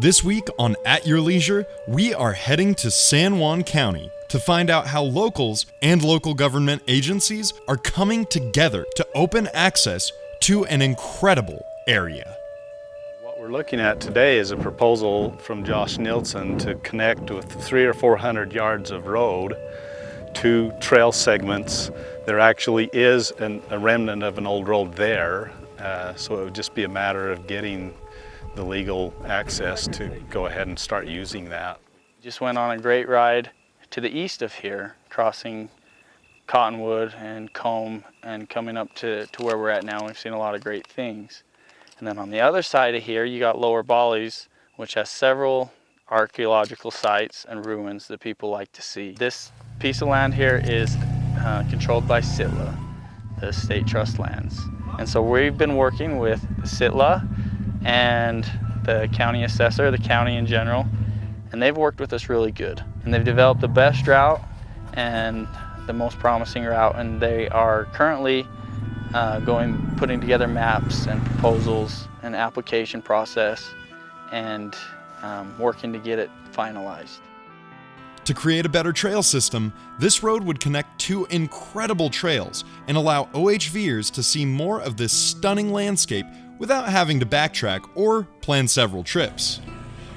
This week on At Your Leisure, we are heading to San Juan County to find out how locals and local government agencies are coming together to open access to an incredible area. What we're looking at today is a proposal from Josh Nielson to connect with 300 or 400 yards of road to trail segments. There actually is a remnant of an old road there, so it would just be a matter of getting the legal access to go ahead and start using that. Just went on a great ride to the east of here, crossing Cottonwood and Combe and coming up to where we're at now. We've seen a lot of great things. And then on the other side of here, you got Lower Bollies, which has several archaeological sites and ruins that people like to see. This piece of land here is controlled by SITLA, the state trust lands. And so we've been working with SITLA and the county assessor, the county in general, and they've worked with us really good. And they've developed the best route and the most promising route, and they are currently putting together maps and proposals and application process and working to get it finalized. To create a better trail system, this road would connect two incredible trails and allow OHVers to see more of this stunning landscape without having to backtrack or plan several trips.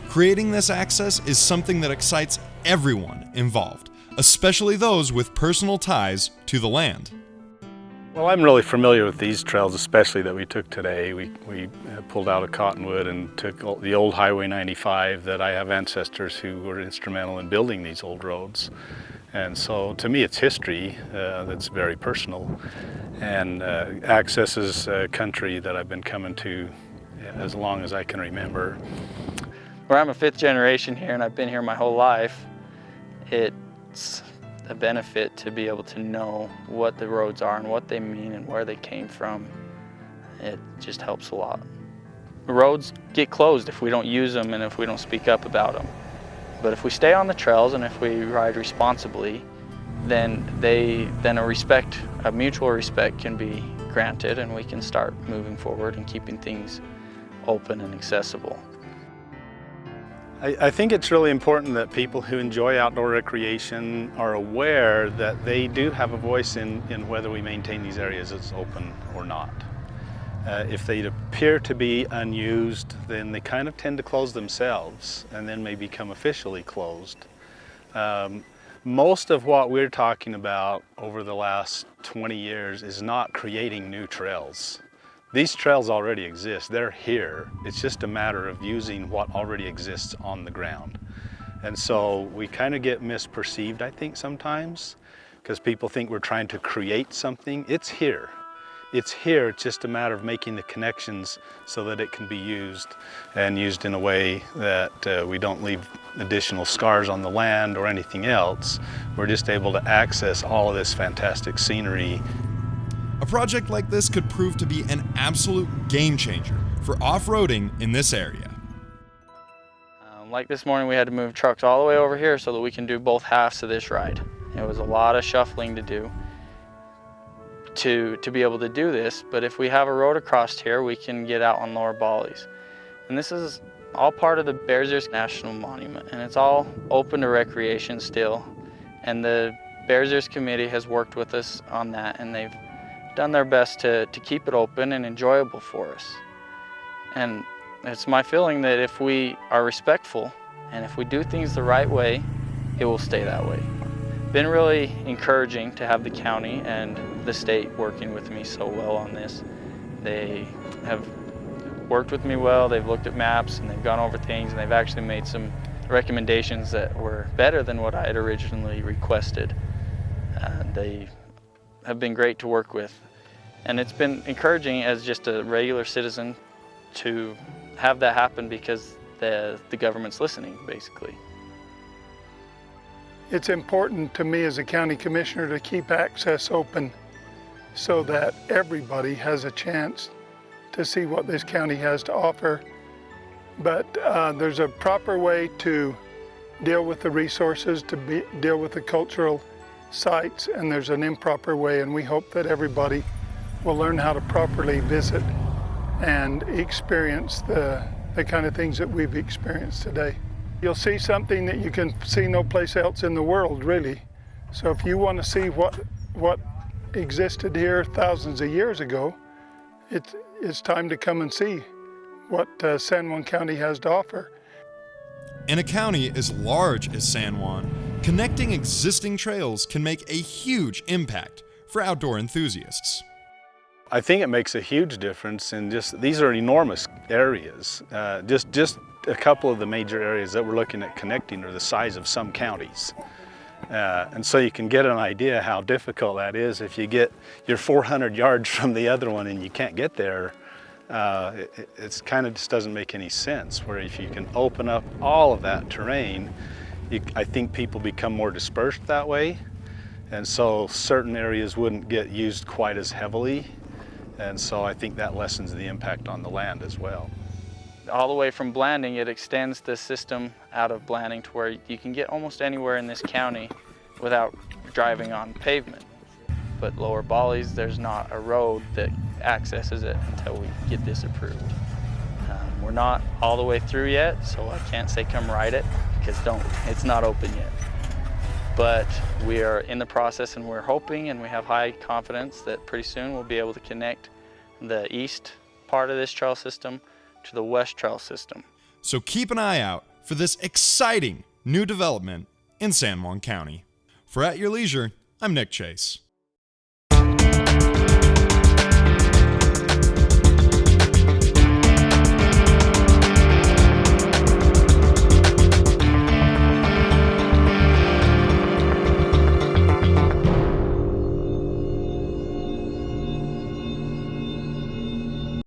Creating this access is something that excites everyone involved, especially those with personal ties to the land. Well, I'm really familiar with these trails, especially that we took today. We pulled out of Cottonwood and took the old Highway 95 that I have ancestors who were instrumental in building these old roads. And so to me it's history that's very personal, and accesses a country that I've been coming to as long as I can remember. Where I'm a fifth generation here and I've been here my whole life, it's a benefit to be able to know what the roads are and what they mean and where they came from. It just helps a lot. Roads get closed if we don't use them and if we don't speak up about them. But if we stay on the trails and if we ride responsibly, then a mutual respect can be granted, and we can start moving forward and keeping things open and accessible. I think it's really important that people who enjoy outdoor recreation are aware that they do have a voice in whether we maintain these areas as open or not. If they appear to be unused, then they kind of tend to close themselves and then may become officially closed. Most of what we're talking about over the last 20 years is not creating new trails. These trails already exist, they're here. It's just a matter of using what already exists on the ground. And so we kind of get misperceived, I think, sometimes, because people think we're trying to create something. It's here. It's here, it's just a matter of making the connections so that it can be used, and used in a way that we don't leave additional scars on the land or anything else. We're just able to access all of this fantastic scenery. A project like this could prove to be an absolute game changer for off-roading in this area. Like this morning, we had to move trucks all the way over here so that we can do both halves of this ride. It was a lot of shuffling to do to be able to do this, but if we have a road across here, we can get out on Lower Bollies. And this is all part of the Bears Ears National Monument, and it's all open to recreation still. And the Bears Ears Committee has worked with us on that, and they've done their best to keep it open and enjoyable for us. And it's my feeling that if we are respectful and if we do things the right way, it will stay that way. Been really encouraging to have the county and the state working with me so well on this. They have worked with me well, they've looked at maps and they've gone over things, and they've actually made some recommendations that were better than what I had originally requested. They have been great to work with. And it's been encouraging as just a regular citizen to have that happen because the government's listening, basically. It's important to me as a county commissioner to keep access open so that everybody has a chance to see what this county has to offer. But there's a proper way to deal with the resources, to deal with the cultural sites, and there's an improper way, and we hope that everybody will learn how to properly visit and experience the the kind of things that we've experienced today. You'll see something that you can see no place else in the world, really. So if you want to see what existed here thousands of years ago, it's time to come and see what San Juan County has to offer. In a county as large as San Juan, connecting existing trails can make a huge impact for outdoor enthusiasts. I think it makes a huge difference in these are enormous areas. Just a couple of the major areas that we're looking at connecting are the size of some counties. And so you can get an idea how difficult that is if you get you're 400 yards from the other one and you can't get there. It's kind of just doesn't make any sense, where if you can open up all of that terrain, I think people become more dispersed that way, and so certain areas wouldn't get used quite as heavily, and so I think that lessens the impact on the land as well. All the way from Blanding, it extends the system out of Blanding to where you can get almost anywhere in this county without driving on pavement. But Lower Bollies, there's not a road that accesses it until we get this approved. We're not all the way through yet, so I can't say come ride it, because it's not open yet. But we are in the process, and we're hoping, and we have high confidence that pretty soon we'll be able to connect the east part of this trail system to the west trail system. So keep an eye out for this exciting new development in San Juan County. For At Your Leisure, I'm Nick Chase.